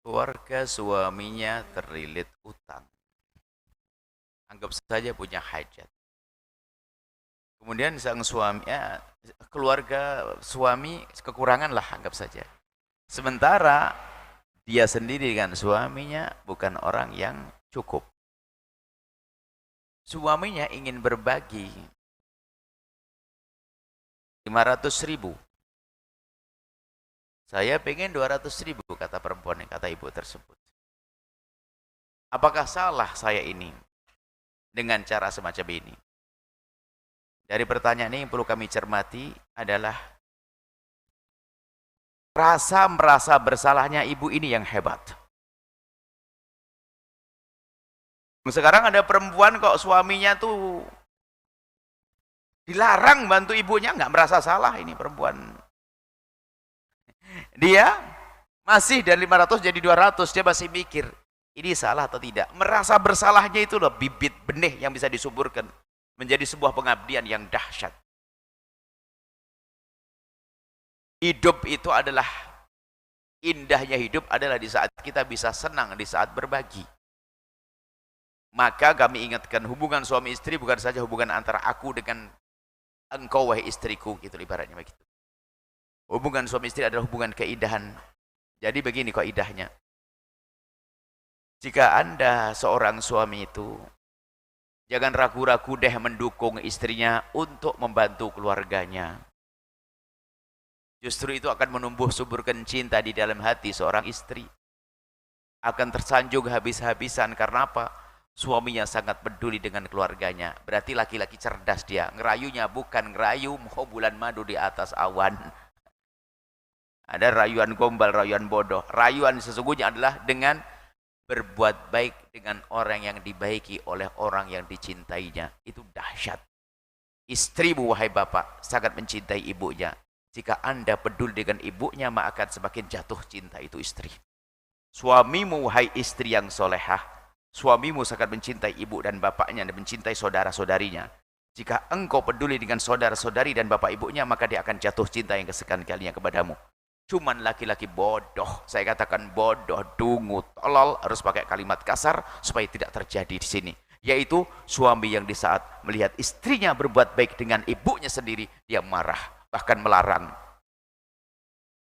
Keluarga suaminya terlilit utang. Anggap saja punya hajat. Kemudian sang suami, keluarga suami kekurangan lah anggap saja. Sementara dia sendiri dengan suaminya bukan orang yang cukup. Suaminya ingin berbagi 500.000. Saya pengen 200.000, kata perempuan, kata ibu tersebut. Apakah salah saya ini dengan cara semacam ini? Dari pertanyaan ini yang perlu kami cermati adalah merasa bersalahnya ibu ini yang hebat. Sekarang ada perempuan kok suaminya tuh dilarang bantu ibunya, nggak merasa salah ini perempuan. Dia masih dari 500 jadi 200, dia masih mikir, ini salah atau tidak. Merasa bersalahnya itu loh bibit benih yang bisa disuburkan menjadi sebuah pengabdian yang dahsyat. Hidup itu adalah, indahnya hidup adalah di saat kita bisa senang, di saat berbagi. Maka kami ingatkan, hubungan suami istri bukan saja hubungan antara aku dengan engkau wahai istriku, gitu ibaratnya begitu. Hubungan suami istri adalah hubungan keindahan. Jadi begini kaidahnya. Jika Anda seorang suami itu, jangan ragu-ragu deh mendukung istrinya untuk membantu keluarganya. Justru itu akan menumbuh suburkan cinta di dalam hati seorang istri. Akan tersanjung habis-habisan karena apa? Suaminya sangat peduli dengan keluarganya. Berarti laki-laki cerdas dia. Ngerayunya bukan ngerayu mau bulan madu di atas awan. Ada rayuan gombal, rayuan bodoh. Rayuan sesungguhnya adalah dengan berbuat baik dengan orang yang dibaiki oleh orang yang dicintainya. Itu dahsyat. Istrimu wahai bapak sangat mencintai ibunya. Jika Anda peduli dengan ibunya, maka akan semakin jatuh cinta itu istri. Suamimu wahai istri yang solehah, suamimu sangat mencintai ibu dan bapaknya dan mencintai saudara-saudarinya. Jika engkau peduli dengan saudara-saudari dan bapak ibunya, maka dia akan jatuh cinta yang kesekian kalinya kepadamu. Cuman laki-laki bodoh, saya katakan bodoh, dungu, tolol, harus pakai kalimat kasar supaya tidak terjadi di sini. Yaitu suami yang di saat melihat istrinya berbuat baik dengan ibunya sendiri, dia marah, bahkan melarang.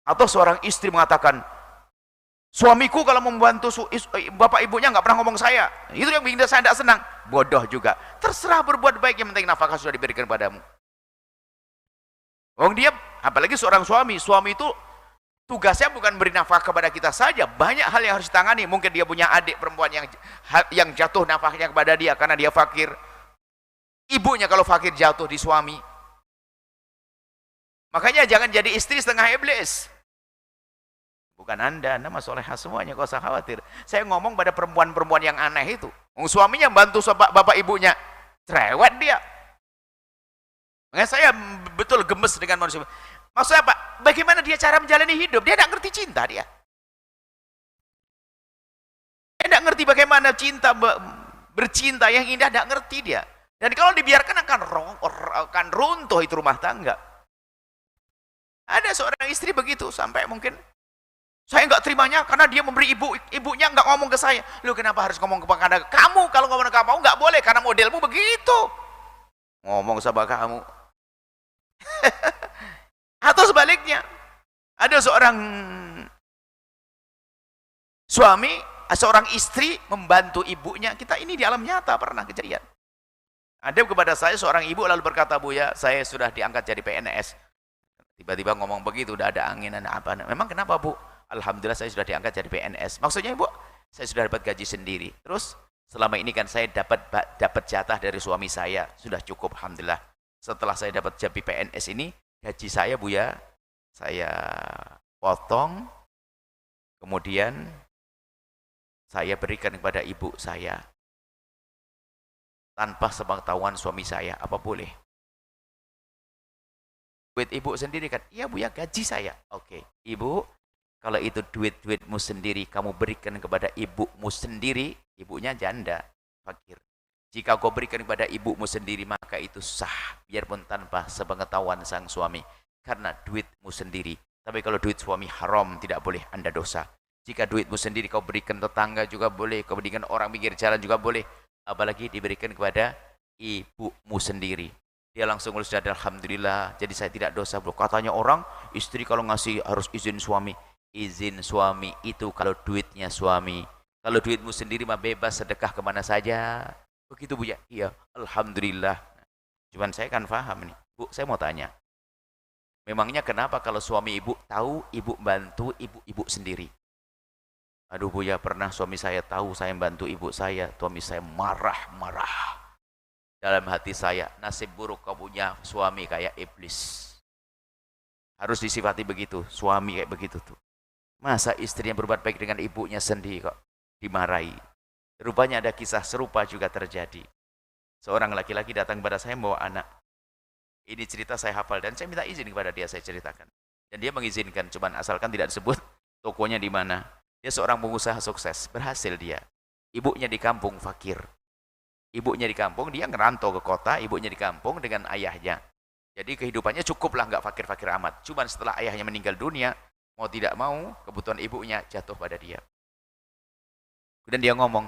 Atau seorang istri mengatakan, suamiku kalau membantu bapak ibunya nggak pernah ngomong saya. Itu yang bikin saya tidak senang. Bodoh juga. Terserah berbuat baik, yang penting nafkah sudah diberikan padamu. Wong dia, apalagi seorang suami itu tugasnya bukan beri nafkah kepada kita saja, banyak hal yang harus ditangani. Mungkin dia punya adik perempuan yang jatuh nafkahnya kepada dia karena dia fakir. Ibunya kalau fakir jatuh di suami. Makanya jangan jadi istri setengah iblis. Bukan Anda mah solehah semuanya, kau usah khawatir. Saya ngomong pada perempuan-perempuan yang aneh itu. Suaminya bantu bapak ibunya, cerewet dia. Makanya saya betul gemes dengan manusia. Maksudnya apa? Bagaimana dia cara menjalani hidup? Dia tidak ngerti cinta dia. Dia tidak ngerti bagaimana cinta, bercinta yang indah, tidak ngerti dia. Dan kalau dibiarkan akan runtuh itu rumah tangga. Ada seorang istri begitu, sampai mungkin saya nggak terimanya karena dia memberi ibunya nggak ngomong ke saya. Lu kenapa harus ngomong kepada kamu? Kalau ngomong ke kamu nggak boleh karena modelmu begitu. Ngomong sama kamu. Atau sebaliknya, ada seorang suami, seorang istri membantu ibunya. Kita ini di alam nyata pernah kejadian. Ada kepada saya seorang ibu lalu berkata, Bu ya, saya sudah diangkat jadi PNS. Tiba-tiba ngomong begitu, udah ada angin, ada apa. Memang kenapa Bu? Alhamdulillah saya sudah diangkat jadi PNS. Maksudnya Bu, saya sudah dapat gaji sendiri. Terus selama ini kan saya dapat jatah dari suami saya, sudah cukup alhamdulillah. Setelah saya dapat jadi PNS ini, gaji saya Bu ya, saya potong, kemudian saya berikan kepada ibu saya tanpa sepengetahuan suami saya. Apa boleh? Duit ibu sendiri kan? Iya Bu ya, gaji saya. Oke, Ibu, kalau itu duit-duitmu sendiri, kamu berikan kepada ibumu sendiri, ibunya janda, fakir. Jika kau berikan kepada ibumu sendiri, maka itu sah, biarpun tanpa sepengetahuan sang suami. Karena duitmu sendiri. Tapi kalau duit suami haram, tidak boleh, Anda dosa. Jika duitmu sendiri kau berikan tetangga juga boleh, kau berikan orang pinggir jalan juga boleh, apalagi diberikan kepada ibumu sendiri. Dia langsung sudah alhamdulillah, jadi saya tidak dosa bro. Katanya orang, istri kalau ngasih harus izin suami. Izin suami itu kalau duitnya suami. Kalau duitmu sendiri mah bebas sedekah kemana saja. Begitu Bu ya? Iya, alhamdulillah. Cuman saya kan paham nih. Bu, saya mau tanya. Memangnya kenapa kalau suami ibu tahu, ibu bantu ibu-ibu sendiri? Aduh Bu ya, pernah suami saya tahu saya bantu ibu saya, suami saya marah-marah. Dalam hati saya, nasib buruk kau punya suami kayak iblis. Harus disifati begitu, suami kayak begitu tuh. Masa istrinya berbuat baik dengan ibunya sendiri kok dimarahi. Rupanya ada kisah serupa juga terjadi. Seorang laki-laki datang kepada saya membawa anak. Ini cerita saya hafal dan saya minta izin kepada dia, saya ceritakan. Dan dia mengizinkan, cuman asalkan tidak disebut tokonya di mana. Dia seorang pengusaha sukses, berhasil dia. Ibunya di kampung fakir. Ibunya di kampung, dia ngerantau ke kota, ibunya di kampung dengan ayahnya. Jadi kehidupannya cukuplah, nggak fakir-fakir amat. Cuman setelah ayahnya meninggal dunia, mau tidak mau, kebutuhan ibunya jatuh pada dia. Kemudian dia ngomong,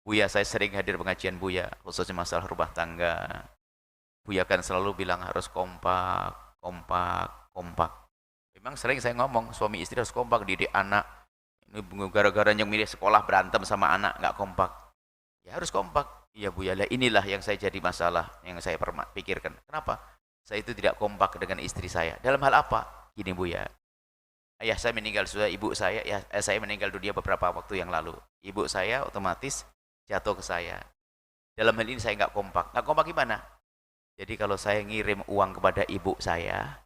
Buya, saya sering hadir pengajian Buya, khususnya masalah rumah tangga. Buya kan selalu bilang harus kompak, kompak, kompak. Memang sering saya ngomong, suami istri harus kompak, didik anak. Ini gara-gara yang milih sekolah berantem sama anak, nggak kompak. Ya harus kompak. Iya Buya, lah inilah yang saya jadi masalah, yang saya pikirkan. Kenapa? Saya itu tidak kompak dengan istri saya. Dalam hal apa? Gini Buya. Ayah saya meninggal, sudah ibu saya, saya meninggal dunia beberapa waktu yang lalu. Ibu saya otomatis jatuh ke saya. Dalam hal ini saya nggak kompak. Nggak kompak gimana? Jadi kalau saya ngirim uang kepada ibu saya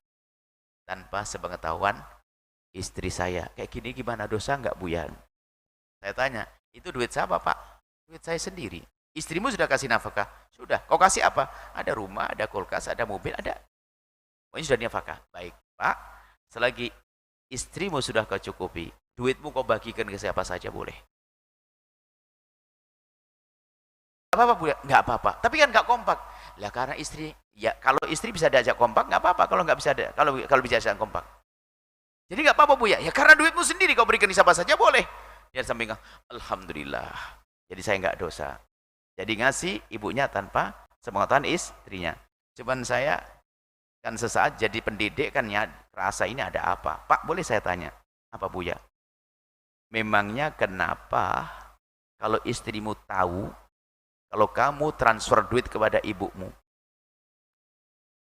tanpa sepengetahuan istri saya, kayak gini gimana, dosa nggak Buya? Saya tanya, itu duit siapa Pak? Duit saya sendiri. Istrimu sudah kasih nafkah? Sudah. Kau kasih apa? Ada rumah, ada kulkas, ada mobil, ada. Pokoknya sudah nafkah. Baik Pak, selagi istrimu sudah kau cukupi, duitmu kau bagikan ke siapa saja boleh. Apa-apa Buya? Nggak apa-apa. Tapi kan nggak kompak. Lah karena istri, ya kalau istri bisa diajak kompak nggak apa-apa. Kalau nggak bisa, kalau bisa diajak kompak. Jadi nggak apa-apa Buya. Ya karena duitmu sendiri kau berikan siapa saja boleh. Dia samping, alhamdulillah. Jadi saya nggak dosa. Jadi ngasih ibunya tanpa sepengetahuan istrinya. Cuman saya kan sesaat jadi pendidik kan ya, rasa ini ada apa? Pak, boleh saya tanya? Apa Buya? Memangnya kenapa kalau istrimu tahu kalau kamu transfer duit kepada ibumu?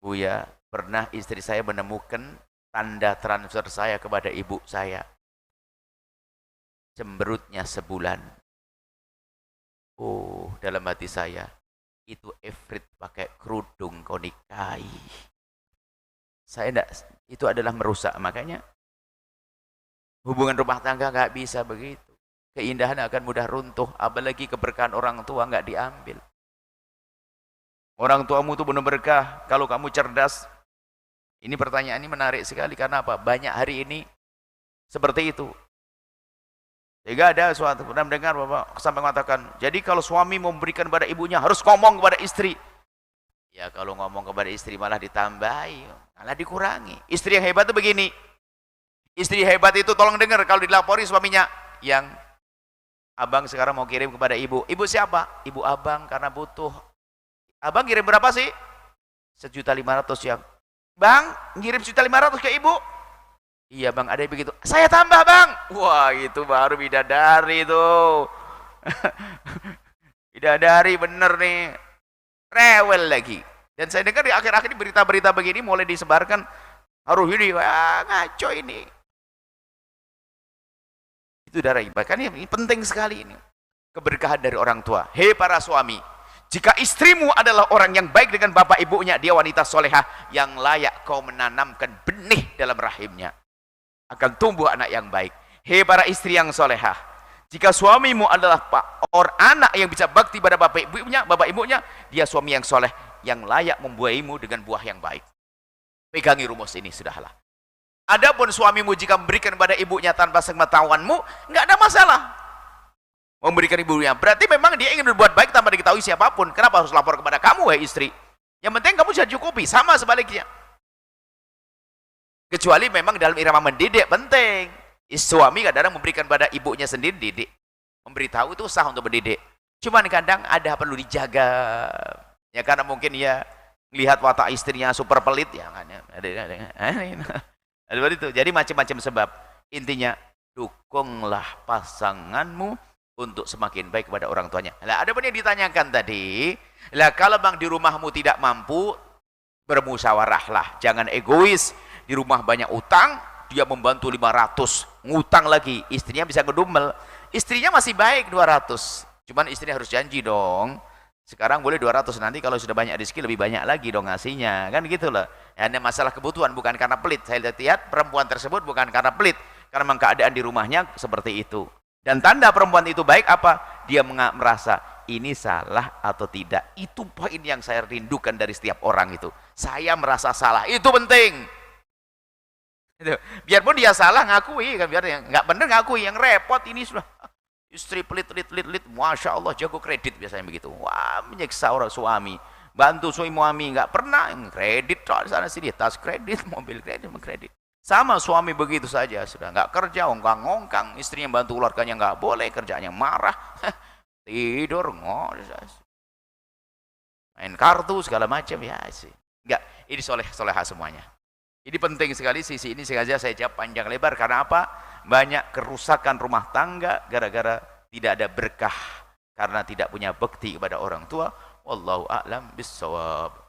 Buya, pernah istri saya menemukan tanda transfer saya kepada ibu saya. Cemberutnya sebulan. Oh, dalam hati saya, itu Efrit pakai kerudung kau nikahi. Saya enggak, itu adalah merusak. Makanya hubungan rumah tangga nggak bisa begitu. Keindahan akan mudah runtuh, apalagi keberkahan orang tua nggak diambil. Orang tuamu itu benar berkah kalau kamu cerdas. Ini pertanyaan ini menarik sekali, karena apa? Banyak hari ini seperti itu. Sehingga ada suatu pernah mendengar Bapak sampai mengatakan, jadi kalau suami memberikan kepada ibunya harus ngomong kepada istri. Ya kalau ngomong kepada istri malah ditambahi, malah dikurangi. Istri yang hebat itu begini. Istri hebat itu tolong dengar kalau dilapori suaminya, yang abang sekarang mau kirim kepada ibu. Ibu siapa? Ibu abang, karena butuh. Abang kirim berapa sih? 1.500.000 yang. Bang, ngirim 1.500.000 ke ibu. Iya bang, ada yang begitu. Saya tambah bang. Wah itu baru bidadari tuh. Bidadari bener nih. Rewel lagi. Dan saya dengar di akhir-akhir ini berita-berita begini mulai disebarkan. Harus ini, ngaco ini. Itu darah ibadah. Kan ini penting sekali ini. Keberkahan dari orang tua. Hei para suami, jika istrimu adalah orang yang baik dengan bapak ibunya, dia wanita solehah yang layak kau menanamkan benih dalam rahimnya. Akan tumbuh anak yang baik. Hei para istri yang solehah, jika suamimu adalah anak yang bisa bakti pada bapak ibunya, dia suami yang soleh, yang layak membuahimu dengan buah yang baik. Pegangi rumus ini, sudahlah. Adapun suamimu jika memberikan kepada ibunya tanpa sepengetahuanmu, nggak ada masalah. Memberikan ibunya, berarti memang dia ingin berbuat baik tanpa diketahui siapapun. Kenapa harus lapor kepada kamu, wahai istri? Yang penting kamu sudah cukupi, sama sebaliknya. Kecuali memang dalam irama mendidik penting. Suami kadang-kadang memberikan pada ibunya sendiri didik. Memberitahu itu sah untuk mendidik. Cuman kadang ada perlu dijaga. Ya karena mungkin ya melihat watak istrinya super pelit ya kan. Ada itu. Jadi macam-macam sebab. Intinya dukunglah pasanganmu untuk semakin baik kepada orang tuanya. Lah ada pun yang ditanyakan tadi, lah kalau bang di rumahmu tidak mampu, bermusyawarahlah, jangan egois. Di rumah banyak utang, dia membantu 500, ngutang lagi, istrinya bisa ngedumel. Istrinya masih baik 200, cuman istrinya harus janji dong. Sekarang boleh 200, nanti kalau sudah banyak rezeki lebih banyak lagi dong ngasihnya, kan gitu loh. Hanya masalah kebutuhan, bukan karena pelit. Saya lihat perempuan tersebut bukan karena pelit, karena memang keadaan di rumahnya seperti itu. Dan tanda perempuan itu baik apa? Dia merasa ini salah atau tidak. Itu poin yang saya rindukan dari setiap orang itu. Saya merasa salah, itu penting. Biarpun dia salah ngakui, kan biar yang nggak benar ngakui. Yang repot ini sudah istri pelit, masya Allah jago kredit biasanya begitu. Wah menyiksa orang suami. Bantu suami nggak pernah kredit di sana sini, tas kredit, mobil kredit. Sama suami begitu saja, sudah nggak kerja, ongkang-ongkang, istrinya bantu keluarganya nggak boleh, kerjanya marah, tidur, main kartu segala macam ya sih. Nggak, ini soleh-soleha semuanya. Ini penting sekali sisi ini, sengaja saya jawab panjang lebar karena apa? Banyak kerusakan rumah tangga gara-gara tidak ada berkah karena tidak punya bekti kepada orang tua. Wallahu a'lam bissawab.